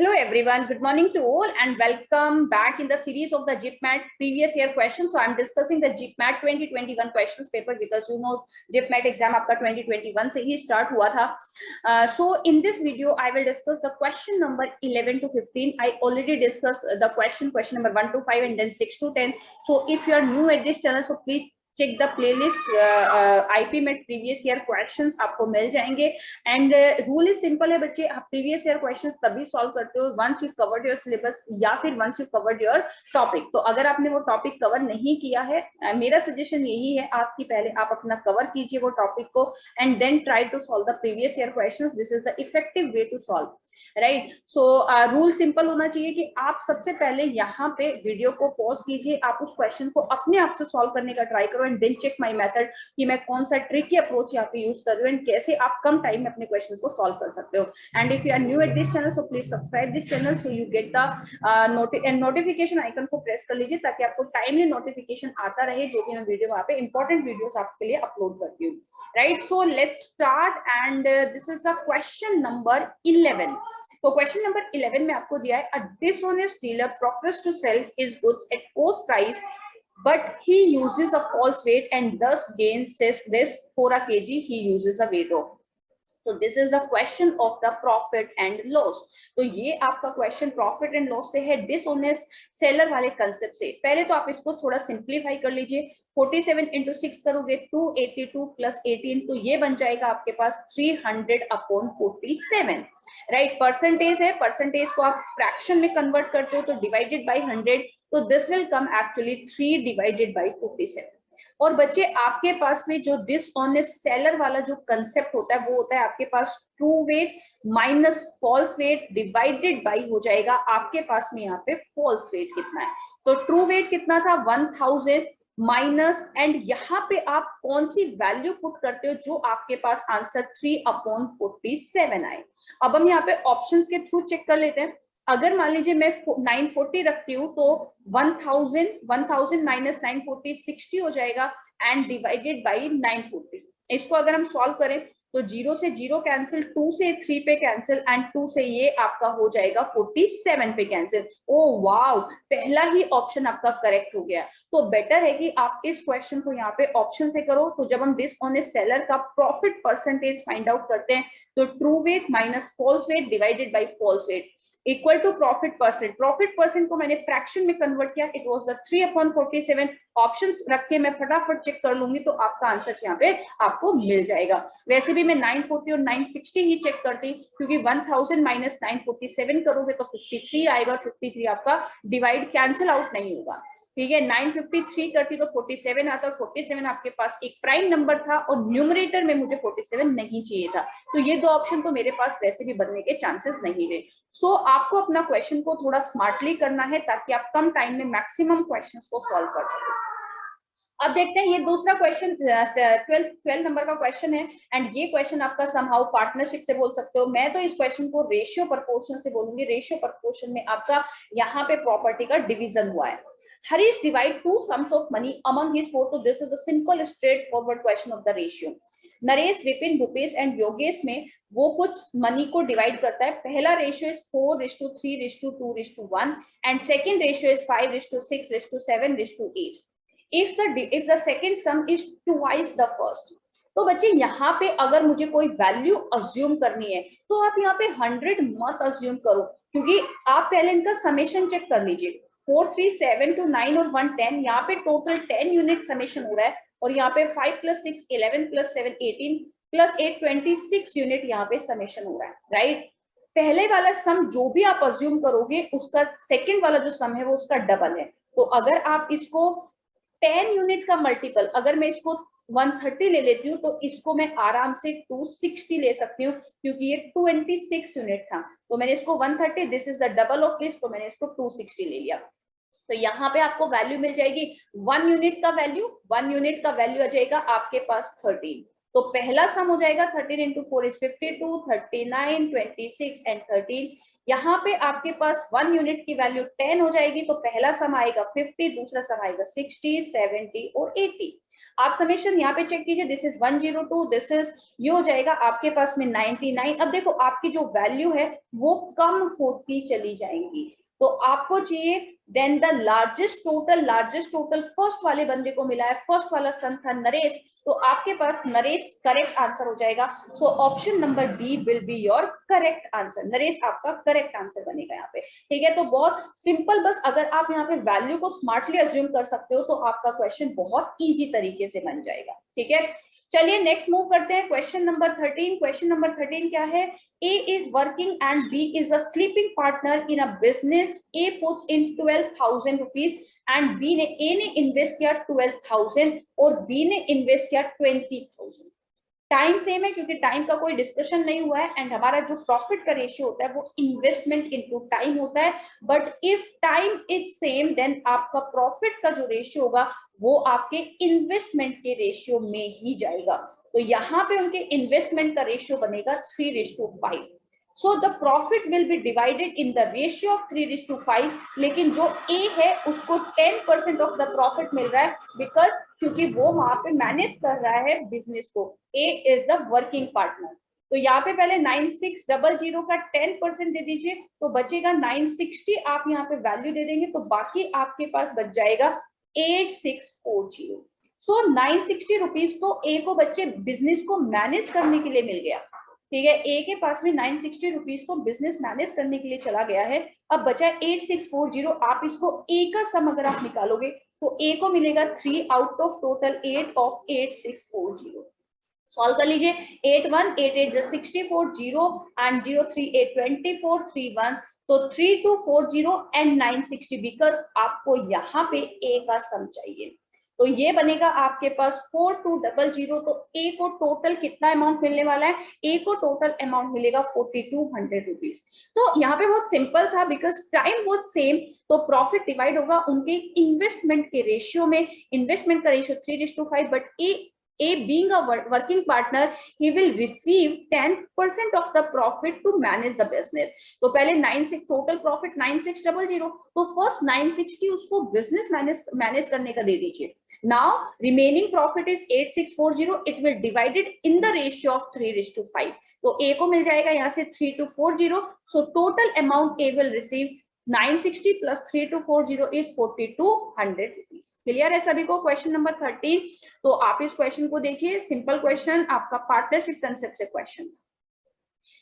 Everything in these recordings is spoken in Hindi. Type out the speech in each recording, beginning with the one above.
Hello everyone, good morning to all and welcome back in the series of the GIPMAT previous year questions. So I'm discussing the GIPMAT 2021 questions paper because you know GIPMAT exam आपका 2021 से ही start हुआ था. So in this video I will discuss the question number 11 to 15. I already discussed the question number 1 to 5 and then 6 to 10. So if you are new at this channel, so please check the playlist. IP में previous year questions आपको मिल जाएंगे and rule is simple है बच्चे. आप previous year questions तभी solve करते हो once you covered your syllabus या फिर once you covered your topic. तो अगर आपने वो topic cover नहीं किया है, मेरा suggestion यही है आपकी पहले आप अपना cover कीजिए वो topic को and then try to solve the previous year questions. This is the effective way to solve. Right. So rule simple होना चाहिए कि आप सबसे पहले यहाँ पे वीडियो को पॉज कीजिए, आप उस क्वेश्चन को अपने आप से सॉल्व करने का ट्राई करो and then check my method कि मैं कौन सा ट्रिकी अप्रोच यहाँ पे यूज कर रही हूँ एंड कैसे आप कम टाइम में अपने क्वेश्चन को सॉल्व कर सकते हो. And if you are new at this channel so please subscribe this channel so you get the notification icon को प्रेस कर लीजिए ताकि आपको टाइमली नोटिफिकेशन आता रहे जो भी मैं वीडियो वहाँ पे इंपॉर्टेंट वीडियोस आपके लिए अपलोड करती हूँ. Right. So let's start and this is the question number 11. तो क्वेश्चन नंबर 11 में आपको दिया है a dishonest dealer profess to sell his goods at cost price but he uses a false weight and thus gains this for a kg he uses a weight of. So this is the question of the profit and loss. तो ये आपका क्वेश्चन प्रॉफिट एंड लॉस से है डिसऑनेस्ट सेलर वाले कंसेप्ट से. पहले तो आप इसको थोड़ा सिंप्लीफाई कर लीजिए. 47 into 6 करोगे 282 plus 18 तो ये बन जाएगा आपके पास 300/47. राइट. परसेंटेज है, परसेंटेज को आप फ्रैक्शन में कन्वर्ट करते हो तो डिवाइडेड बाई 100 तो दिस विल कम एक्चुअली 3/47. और बच्चे आपके पास में जो डिसऑनेस्ट सेलर वाला जो कंसेप्ट होता है वो होता है आपके पास true weight minus false weight divided by हो जाएगा आपके पास में यहाँ पे फॉल्स वेट कितना है. तो ट्रू वेट कितना था 1000 माइनस एंड यहाँ पे आप कौन सी वैल्यू पुट करते हो जो आपके पास आंसर 3/47 आए. अब हम यहाँ पे ऑप्शंस के थ्रू चेक कर लेते हैं. अगर मान लीजिए मैं 940 रखती हूँ तो 1000 माइनस 940 60 हो जाएगा एंड डिवाइडेड बाई 940. इसको अगर हम सॉल्व करें तो 0 से 0 कैंसिल, 2 से 3 पे कैंसिल एंड 2 से ये आपका हो जाएगा 47 पे कैंसिल. ओ वाओ, पहला ही ऑप्शन आपका करेक्ट हो गया. तो बेटर है कि आप इस क्वेश्चन को यहाँ पे ऑप्शन से करो. तो जब हम डिसऑनेस्ट सेलर का प्रॉफिट परसेंटेज फाइंड आउट करते हैं तो true weight minus false weight divided by false weight equal to profit percent. Profit percent को मैंने फ्रैक्शन में कन्वर्ट किया, इट वाज द 3/47. ऑप्शंस रख के मैं फटाफट चेक कर लूंगी तो आपका आंसर यहाँ पे आपको मिल जाएगा. वैसे भी मैं 940 और 960 ही चेक करती क्योंकि 1000 माइनस 947 करोगे तो 53 आएगा. 53 आपका डिवाइड कैंसिल आउट नहीं होगा. ठीक है. 953 करती तो 47 आता और 47 आपके पास एक प्राइम नंबर था और न्यूमरेटर में मुझे 47 नहीं चाहिए था. तो ये दो ऑप्शन तो मेरे पास वैसे भी बनने के चांसेस नहीं थे. सो आपको अपना क्वेश्चन को थोड़ा स्मार्टली करना है ताकि आप कम टाइम में मैक्सिमम क्वेश्चंस को सॉल्व कर सकें. अब देखते हैं ये दूसरा क्वेश्चन 12 नंबर का क्वेश्चन है एंड ये क्वेश्चन आपका समहाउ पार्टनरशिप से बोल सकते हो. मैं तो इस क्वेश्चन को रेशियो प्रपोर्शन से बोलूंगी. रेशियो प्रपोर्शन में आपका यहाँ पे प्रॉपर्टी का डिवीजन हुआ है. Harish divide two sums of money among his four. So this is a simple straightforward question of the ratio. Naresh, Vipin, Bhupesh and Yogesh में वो कुछ मनी को डिवाइड करता है. पहला ratio is 4:3:2:1 and second ratio is 5:6:7:8. if the second sum is twice the first. तो बच्चे यहाँ पे अगर मुझे कोई वैल्यू अज्यूम करनी है तो आप यहाँ पे 100 मत अज्यूम करो क्योंकि आप पहले इनका समेशन चेक कर लीजिए. 4, 3, 7 to 9 और 1 10. यहाँ पे टोटल 10 यूनिट समेशन हो रहा है और यहाँ पे 5 + 6 11 + 7 18 + 8 26 यूनिट यहाँ पे समेशन हो रहा है. राइट. पहले वाला सम जो भी आप अज्यूम करोगे उसका सेकेंड वाला जो सम है वो उसका डबल है. तो अगर आप इसको 10 यूनिट का मल्टीपल, अगर मैं इसको 130 ले लेती हूँ तो इसको मैं आराम से 260 ले सकती हूँ क्योंकि ये 26 यूनिट था. तो मैंने इसको 130, this is the double of this, तो मैंने इसको 260 ले लिया. तो यहाँ पे आपको वैल्यू मिल जाएगी 1 यूनिट का वैल्यू. 1 यूनिट का वैल्यू आ जाएगा आपके पास 13. तो पहला सम हो जाएगा 13 into 4 is 52, 39, 26 and 13. यहाँ पे आपके पास 1 यूनिट की वैल्यू 10 हो जाएगी तो पहला सम आएगा 50, दूसरा सम आएगा 60, 70 और 80. आप समेशन यहाँ पे चेक कीजिए, दिस इज 102, दिस इज, ये हो जाएगा आपके पास में 99। अब देखो आपकी जो वैल्यू है वो कम होती चली जाएंगी, तो आपको चाहिए then the largest total first वाले बंदे को मिला है, फर्स्ट वाला सन था नरेश, तो आपके पास नरेश करेक्ट आंसर हो जाएगा। So option number B will be your correct answer, Naresh आपका करेक्ट आंसर बनेगा यहाँ पे। ठीक है, तो बहुत सिंपल, बस अगर आप यहाँ पे वैल्यू को स्मार्टली अज्यूम कर सकते हो तो आपका क्वेश्चन बहुत इजी तरीके से बन जाएगा। ठीक है, चलिए नेक्स्ट मूव करते हैं, क्वेश्चन नंबर 13। क्वेश्चन नंबर 13 क्या है? A is working and B is a sleeping partner in a business. A puts in 12,000 rupees and A ने इन्वेस्ट किया 12,000 और B ने इन्वेस्ट किया 20,000। टाइम सेम है क्योंकि टाइम का कोई डिस्कशन नहीं हुआ है, एंड हमारा जो प्रॉफिट का रेशियो होता है वो इन्वेस्टमेंट इनटू टाइम होता है। But if time is same then आपका प्रॉफिट का जो रेशियो होगा वो आपके इन्वेस्टमेंट के रेशियो में ही जाएगा। तो यहाँ पे उनके इन्वेस्टमेंट का रेशियो बनेगा 3:5। So the profit will be divided in the ratio of 3:5, लेकिन जो ए है उसको 10% ऑफ द प्रॉफिट मिल रहा है, बिकॉज क्योंकि वो वहां पे मैनेज कर रहा है बिजनेस को। ए इज द वर्किंग पार्टनर। तो यहाँ पे पहले 9600 का 10% दे दीजिए, तो बचेगा 960, आप यहाँ पे वैल्यू दे देंगे तो बाकी आपके पास बच जाएगा 8640। सो 960 रुपीज तो ए को बच्चे बिजनेस को मैनेज करने के लिए मिल गया। ठीक है, ए के पास में 960 रुपीज को बिजनेस मैनेज करने के लिए चला गया है। अब बचा 8640, आप इसको ए का सम अगर आप निकालोगे तो ए को मिलेगा 3 out of total 8 of 8640। Solve कर लीजिए, 8 1 8 8 64 0 एंड 0 3 8 24 3 1, तो 3240 एंड 960, बिकॉज आपको यहाँ पे ए का सम चाहिए। तो ये बनेगा आपके पास 4200। तो ए को टोटल कितना अमाउंट मिलने वाला है? ए को टोटल अमाउंट मिलेगा 4200 रुपीज। तो यहाँ पे बहुत सिंपल था, बिकॉज टाइम वॉज सेम, तो प्रॉफिट डिवाइड होगा उनके इन्वेस्टमेंट के रेशियो में। इन्वेस्टमेंट का ratio 3:5, but A being a working partner, he will receive 10% of the profit to manage the business. तो पहले 96 टोटल प्रॉफिट 9600, तो फर्स्ट 960 उसको बिजनेस मैनेज करने का दे दीजिए। Now remaining profit is 8640, it will divided in the ratio of 3:5, तो ए को मिल जाएगा यहाँ से 3240। So total amount A will receive 960 plus 3240 is 4200 rupees. Clear है सभी को? Question number 13। तो आप इस क्वेश्चन को देखिए, सिंपल क्वेश्चन, आपका पार्टनरशिप कंसेप्ट से क्वेश्चन।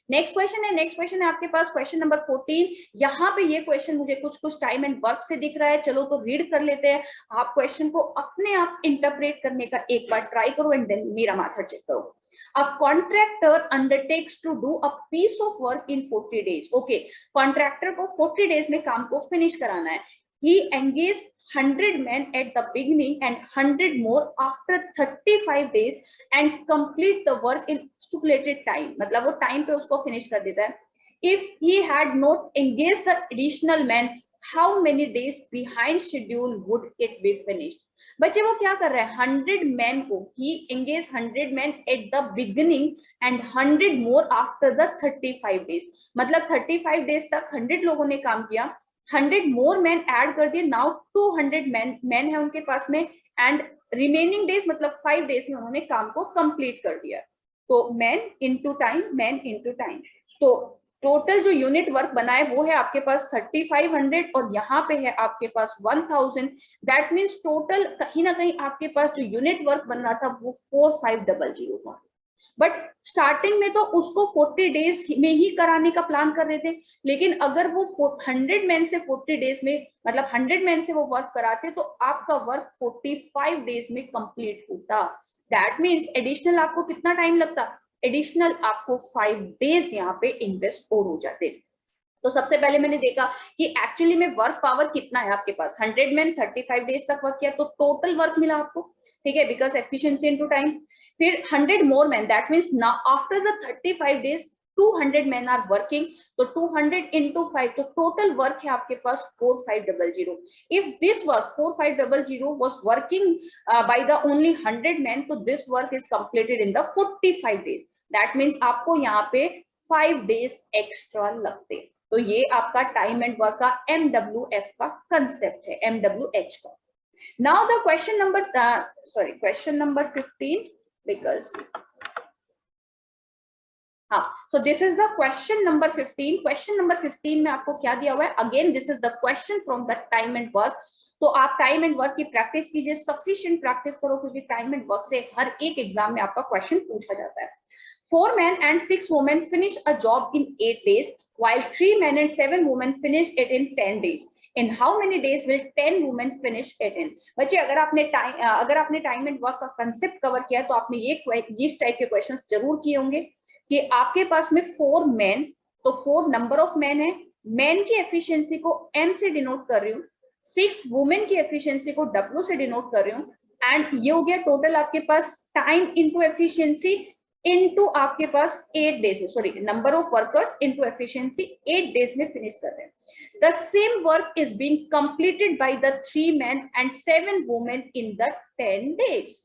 नेक्स्ट क्वेश्चन है आपके पास क्वेश्चन नंबर 14। यहाँ पे ये क्वेश्चन मुझे कुछ टाइम एंड वर्क से दिख रहा है, चलो तो रीड कर लेते हैं। आप क्वेश्चन को अपने आप इंटरप्रेट करने का एक बार ट्राई करो एंड देन मेरा मेथड चेक करो। A contractor undertakes to do a piece of work in 40 days. Okay, contractor को 40 days में काम को फिनिश कराना है। He engaged 100 men at the beginning and 100 more after 35 days and complete the work in stipulated time. मतलब वो टाइम पे उसको फिनिश कर देता है। If he had not engaged the additional men, how many days behind schedule would it be finished? बच्चे वो क्या कर रहे हैं, 100 मैन को ही engage 100 man at the beginning and 100 more after the 35 days. मतलब 35 डेज तक 100 लोगों ने काम किया, 100 मोर मैन ऐड कर दिए, नाउ 200 मैन है उनके पास में, एंड रिमेनिंग डेज मतलब 5 डेज में उन्होंने काम को कंप्लीट कर दिया। तो मैन इनटू टाइम, तो टोटल जो यूनिट वर्क बना है वो है आपके पास 3500 और यहाँ पे है आपके पास 1000। दैट मीन्स टोटल कहीं ना कहीं आपके पास जो यूनिट वर्क बन रहा था वो 4500 था। बट स्टार्टिंग में तो उसको 40 डेज में ही कराने का प्लान कर रहे थे, लेकिन अगर वो 100 मैन से 40 डेज में मतलब 100 मैन से वो वर्क कराते तो आपका वर्क 45 डेज में कंप्लीट होता। दैट मीन्स एडिशनल आपको कितना टाइम लगता, एडिशनल आपको 5 डेज यहाँ पे इन्वेस्ट और हो जाते। तो सबसे पहले मैंने देखा कि एक्चुअली में वर्क पावर कितना है आपके पास, 100 मैन 35 डेज तक वर्क किया तो टोटल वर्क मिला आपको। ठीक है, बिकॉज एफिशिएंसी इनटू टाइम। फिर 100 more man, that means now after the 35 days 200 man are working, तो 200 into 5, तो टोटल वर्क है आपके पास 4500। If this work 4500 was working by the only 100 men, तो this work is completed in the 45 days। दैट मीन्स आपको यहाँ पे 5 डेज एक्स्ट्रा लगते। तो ये आपका टाइम एंड वर्क का MWF का कंसेप्ट है, MWH का। Now the question number question number 15, because हाँ, so this is the question number 15. Question number 15 में आपको क्या दिया हुआ है? Again this is the question from the time and work. तो आप टाइम एंड वर्क की प्रैक्टिस कीजिए, सफिशिएंट प्रैक्टिस करो, क्योंकि टाइम एंड वर्क से हर एक एग्जाम में आपका क्वेश्चन पूछा जाता है. 4 men and 6 women finish a job in 8 days, while 3 men and 7 women finish it in 10 days. In how many days will 10 women finish it in? बच्चे अगर आपने टाइम एंड वर्क का कंसेप्ट कवर किया तो आपने इस टाइप के क्वेश्चंस जरूर किए होंगे कि आपके पास में 4 men, तो 4 नंबर ऑफ मैन है, मैन की एफिशिएंसी को m से डिनोट कर रही हूँ, 6 वुमेन की एफिशिएंसी को w से डिनोट कर रही हूँ, एंड ये हो गया टोटल आपके पास टाइम इनटू एफिशिएंसी इनटू आपके पास 8 डेज में, sorry number of workers into efficiency 8 days में फिनिश कर रहे हैं. The same work is being completed by the 3 men and 7 women in the 10 days.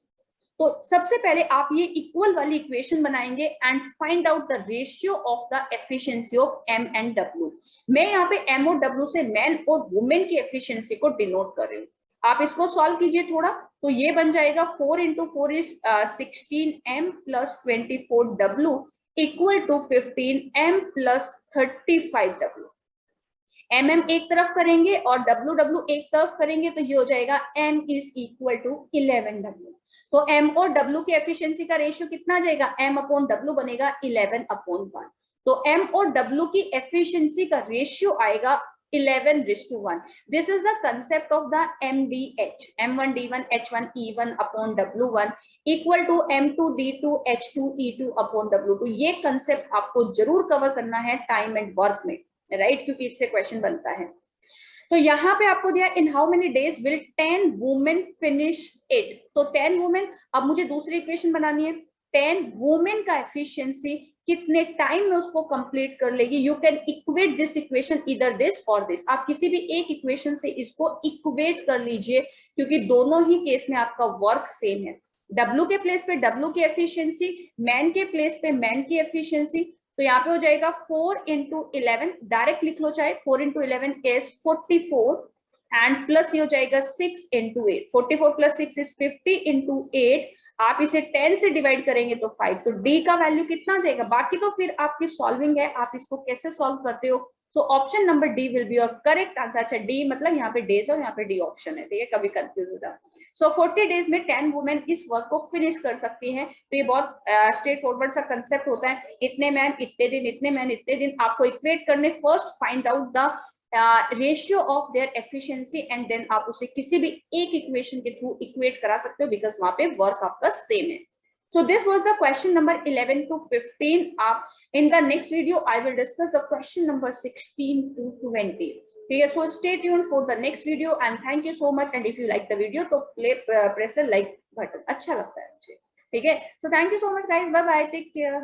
तो सबसे पहले आप ये इक्वल वाली इक्वेशन बनाएंगे and find out the ratio of the efficiency of m and w. मैं यहाँ पे m और w से मैन और वुमेन की एफिशिएंसी को डिनोट कर रही हूँ. आप इसको सॉल्व कीजिए थोड़ा, तो ये बन जाएगा 4 into 4 is 16m plus 24w equal to 15m plus 35w. mm एक तरफ करेंगे और ww एक तरफ करेंगे तो ये हो जाएगा m is equal to 11w. तो m और w की एफिशिएंसी का रेशियो कितना आ जाएगा? m अपॉन w बनेगा 11/1. तो m और w की एफिशिएंसी का रेशियो आएगा 11:1. This is the concept of the MDH, M1 D1 H1 E1 upon W1 equal to M2 D2 H2 E2 upon W2. ये कंसेप्ट आपको जरूर कवर करना है टाइम एंड वर्क में, राइट? क्योंकि इससे क्वेश्चन बनता है. तो यहाँ पे आपको दिया in how many days will 10 women finish it. तो 10 वुमेन, अब मुझे दूसरी इक्वेशन बनानी है. 10 वुमेन का एफिशिएंसी कितने टाइम में उसको कंप्लीट कर लेगी? You can equate this equation इधर दिस और दिस. आप किसी भी एक इक्वेशन से इसको इक्वेट कर लीजिए, क्योंकि दोनों ही केस में आपका वर्क सेम है. W के प्लेस पे W की एफिशिएंसी, मैन के प्लेस पे मैन की एफिशिएंसी. तो यहाँ पे हो जाएगा 4 into 11, डायरेक्ट लिख लो चाहे. 4 into 11 is 44 एंड प्लस ये हो जाएगा 6 into 8. 44 plus 6 is 50 into 8. आप इसे 10 से डिवाइड करेंगे तो 5. तो डी का वैल्यू कितना आ जाएगा? बाकी तो फिर आपकी सॉल्विंग है, आप इसको कैसे सॉल्व करते हो. सो option number D will be your correct answer. अच्छा, डी मतलब यहाँ पे डेज और यहाँ पे डी ऑप्शन है, ठीक है, कभी कंफ्यूज हो जाए. सो 40 डेज में 10 वुमेन इस वर्क को फिनिश कर सकती हैं. तो ये बहुत स्ट्रेट फॉरवर्ड सा कंसेप्ट होता है. इतने मैन इतने दिन, इतने मैन इतने दिन. आपको इक्वेट करने, first find out the ratio of their efficiency and then आप उसे किसी भी एक इक्वेशन के थ्रू इक्वेट करा सकते हो, बिकॉज वहां पे वर्क आपका सेम है. So this was the question number 11 to 15. आप in the next video I will discuss the question number 16 to 20. ठीक है, so stay tuned for the next video and thank you so much. And if you like the video, तो press the like button. अच्छा लगता है मुझे, ठीक है. So thank you so much guys. Bye bye. Take care.